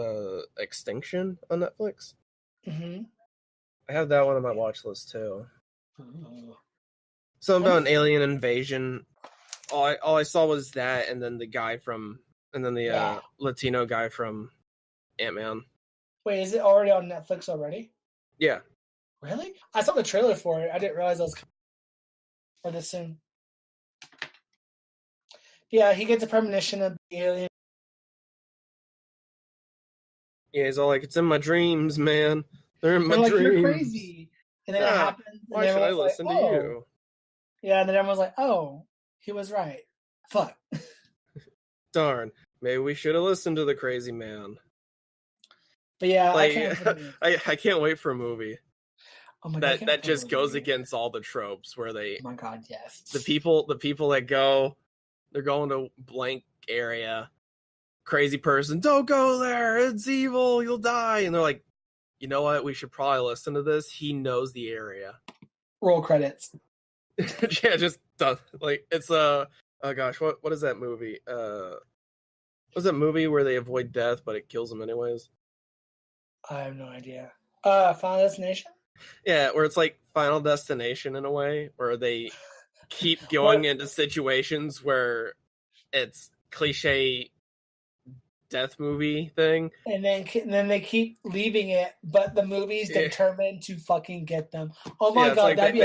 Extinction on Netflix. Mm-hmm. I have that one on my watch list too. Ooh. Something about an alien invasion. All I saw was that, and then the Latino guy from Ant-Man. Wait, is it already on Netflix already? Yeah. Really? I saw the trailer for it. I didn't realize it was coming or this soon. Yeah, he gets a premonition of the alien. Yeah, he's all like, "It's in my dreams, man. They're in my dreams. You're crazy." And then it happens. Why should I listen to you? Yeah, and then everyone's like, "Oh, he was right. Fuck." Darn. Maybe we should have listened to the crazy man. But yeah, like, I can't wait for a movie. Oh my God, that just goes against all the tropes where they. Oh my God, yes. The people that go, they're going to blank area. Crazy person, don't go there. It's evil. You'll die. And they're like, you know what? We should probably listen to this. He knows the area. Roll credits. Yeah, just like it's oh gosh, what is that movie? What's that movie where they avoid death but it kills them anyways? I have no idea. Final Destination? Yeah, where it's like Final Destination in a way, where they keep going into situations where it's cliche death movie thing, and then they keep leaving it, but the movie's determined to fucking get them. Oh my God, like that'd be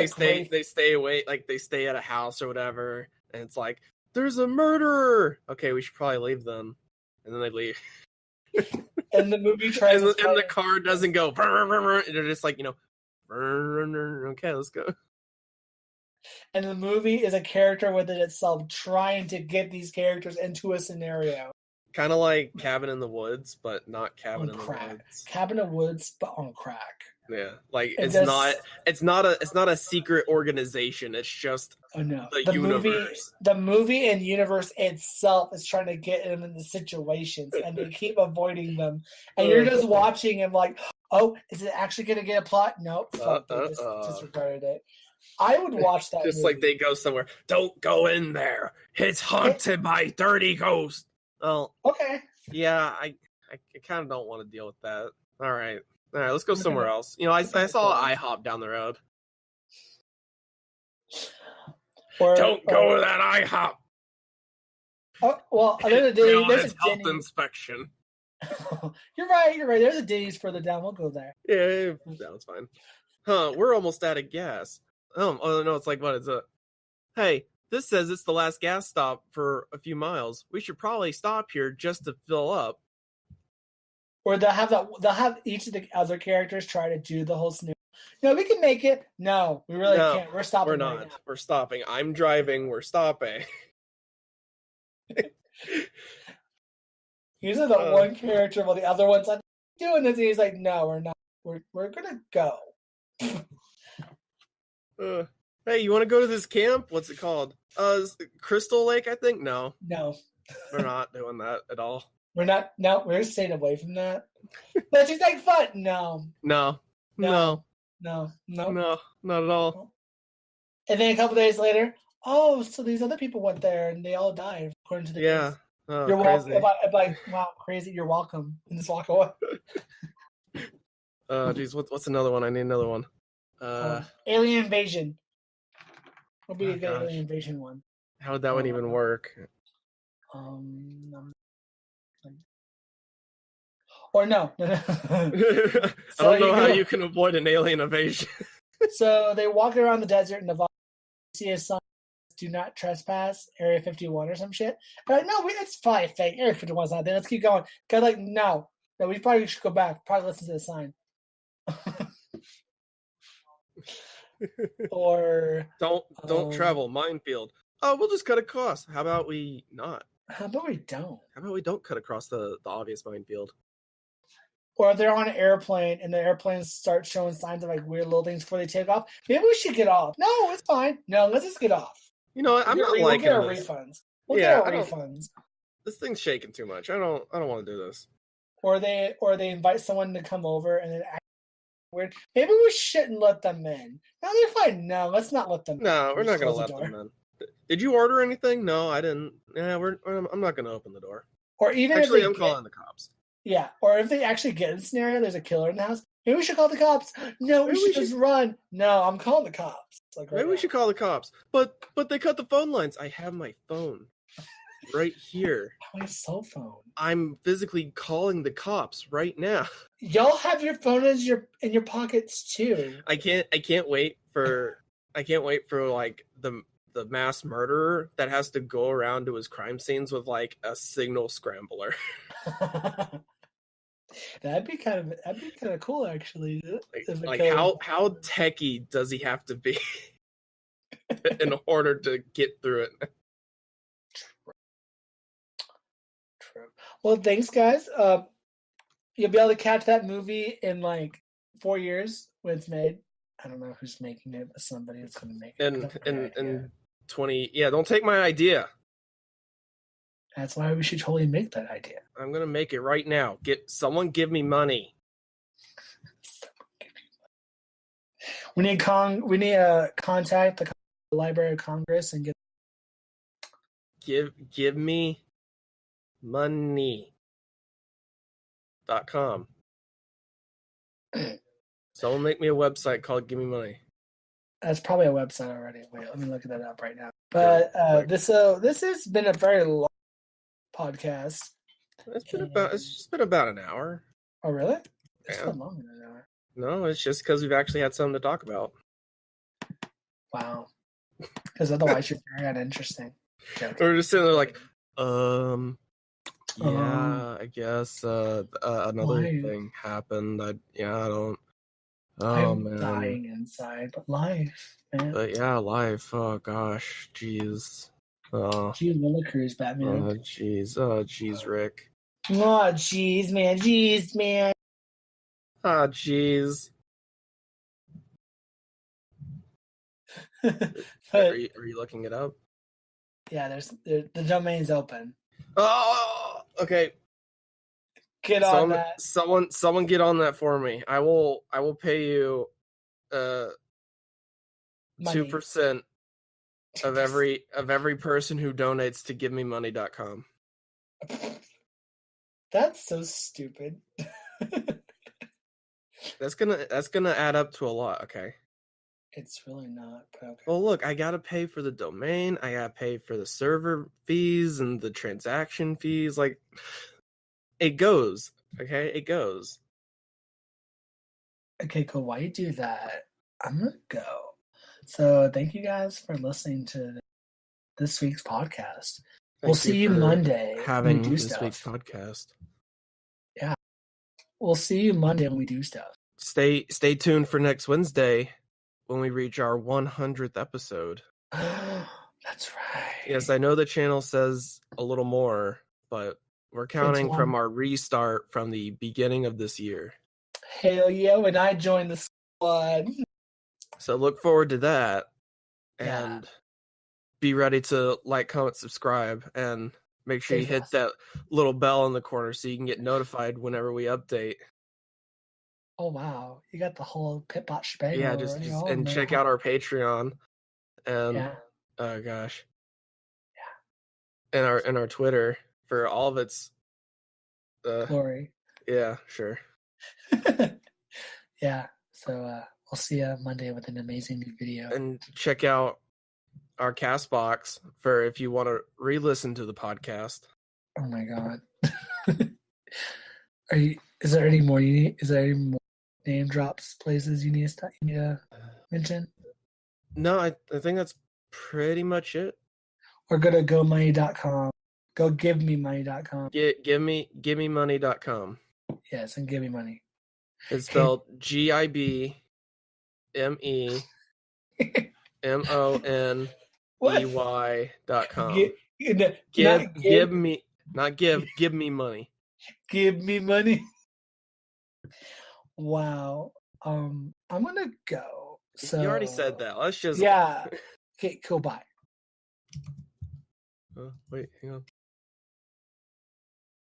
they stay away, like they stay at a house or whatever, and it's like there's a murderer. Okay, we should probably leave them, and then they leave. And the movie tries, and the car doesn't go. And they're just like, okay, let's go. And the movie is a character within itself trying to get these characters into a scenario. Kind of like Cabin in the Woods, but not Cabin in the Woods. Cabin in the Woods, but on crack. Yeah, like it's not a secret organization. It's just the universe. The movie and universe itself is trying to get them into situations, and they keep avoiding them. And you're just watching and like, oh, is it actually going to get a plot? Nope. They just disregarded it. I would watch that. Just movie. Like they go somewhere. Don't go in there. It's haunted by dirty ghosts. Oh, okay. Yeah, I kind of don't want to deal with that. All right, let's go somewhere else. I saw IHOP down the road. Don't go to that IHOP. Oh, well, there's a health inspection. You're right. There's a Denny's further down. We'll go there. Yeah, that's fine. Huh? We're almost out of gas. Oh no, it's like what? It's a. Hey, this says it's the last gas stop for a few miles. We should probably stop here just to fill up. Or they'll have each of the other characters try to do the whole scenario. No, we can make it. No, we really can't. We're stopping. We're not. Right now. We're stopping. I'm driving. We're stopping. Usually the one character while the other one's like doing this, and he's like, "No, we're not. We're gonna go." Hey, you want to go to this camp? What's it called? Crystal Lake, I think. No, we're not doing that at all. We're not. No, we're staying away from that. But she's like, fun. No, not at all. And then a couple days later, so these other people went there and they all died according to the case. Oh, you're welcome. If I wow, crazy, you're welcome, and just walk away. Geez, what's another one? I need another one. Alien Invasion. Will be a good Alien Invasion one. How would that one even work? Or no. I don't know how you can avoid an alien invasion. So they walk around the desert in Nevada, see a sign, "Do not trespass, Area 51" or some shit. They're like, no, it's probably fake. Area 51's not there. Let's keep going. Guys, like, no, we probably should go back. Probably listen to the sign. Or don't travel minefield. Oh, we'll just cut across. How about we not? How about we don't? How about we don't cut across the obvious minefield? Or if they're on an airplane and the airplanes start showing signs of like weird little things before they take off, maybe we should get off. No, it's fine. No, let's just get off. You know what? I'm not liking we'll get this. our refunds. We'll get our refunds. This thing's shaking too much. I don't want to do this. Or they invite someone to come over and then act weird. Maybe we shouldn't let them in. No, they're fine. No, let's not let them in. No, we're not gonna let them in. Did you order anything? No, I didn't. Yeah, I'm not gonna open the door. Or even actually, I'm calling the cops. Yeah, or if they actually get in a scenario, there's a killer in the house. Maybe we should call the cops. No, we should just run. No, I'm calling the cops. Like maybe we should call the cops. But they cut the phone lines. I have my phone right here. My cell phone. I'm physically calling the cops right now. Y'all have your phone in your pockets too. I can't wait for like the mass murderer that has to go around to his crime scenes with like a signal scrambler. That'd be kind of cool, actually. Like how techie does he have to be in order to get through it? True. Well, thanks, guys. You'll be able to catch that movie in like 4 years when it's made. I don't know who's making it, but somebody is going to make it. And 20. Yeah, don't take my idea. That's why we should totally make that idea. I'm gonna make it right now. Someone give me money. We need to contact the Library of Congress and give me money. .com. Someone make me a website called Give Me Money. That's probably a website already. Wait, let me look that up right now. But this has been a very long podcast. It's just been about an hour. Oh, really? It's yeah. been longer than an hour. No, it's just because we've actually had something to talk about. Wow. Because otherwise you're very uninteresting. We're just sitting there like, yeah, I guess another thing happened. I don't. Oh, I'm man. dying inside, but life, man. But yeah, life. Oh gosh, jeez. Oh, Gee, Willikers, Batman. Oh, jeez. Oh, jeez, Rick. Oh, jeez, man. Jeez, man. Ah, jeez. Are you looking it up? Yeah, the domain's open. Oh, okay. Get on that. Someone get on that for me. I will pay you 2% of every person who donates to givememoney.com. That's so stupid. That's gonna add up to a lot, okay? It's really not, but okay. Well, look, I gotta pay for the domain, I gotta pay for the server fees and the transaction fees. Like, it goes, okay? It goes. Okay, cool. While you do that, I'm gonna go. So thank you guys for listening to this week's podcast. We'll see you Monday having this week's podcast. Yeah. We'll see you Monday when we do stuff. Stay tuned for next Wednesday when we reach our 100th episode. That's right. Yes, I know the channel says a little more, but we're counting from our restart from the beginning of this year. Hell yeah, when I joined the squad. So look forward to that. And be ready to like, comment, subscribe, and make sure you hit that little bell in the corner so you can get notified whenever we update. Oh, wow. You got the whole Pitbot shebang. Yeah, just check out our Patreon. And, oh gosh. Yeah. And our Twitter for all of its glory. Yeah, sure. Yeah. So we'll see you Monday with an amazing new video. And check out our Castbox for if you want to re-listen to the podcast. Oh my god. Is there any more name drops places you need to mention? No, I think that's pretty much it. Or go to gomoney.com. Go givememoney.com. Givememoney.com. Yes, and give me money. It's spelled GIBMEMON. What? EY.com. Give Give me money. Give me money. Wow. I'm gonna go. So You already said that. Let's just yeah. Okay, cool. Bye. wait, hang on.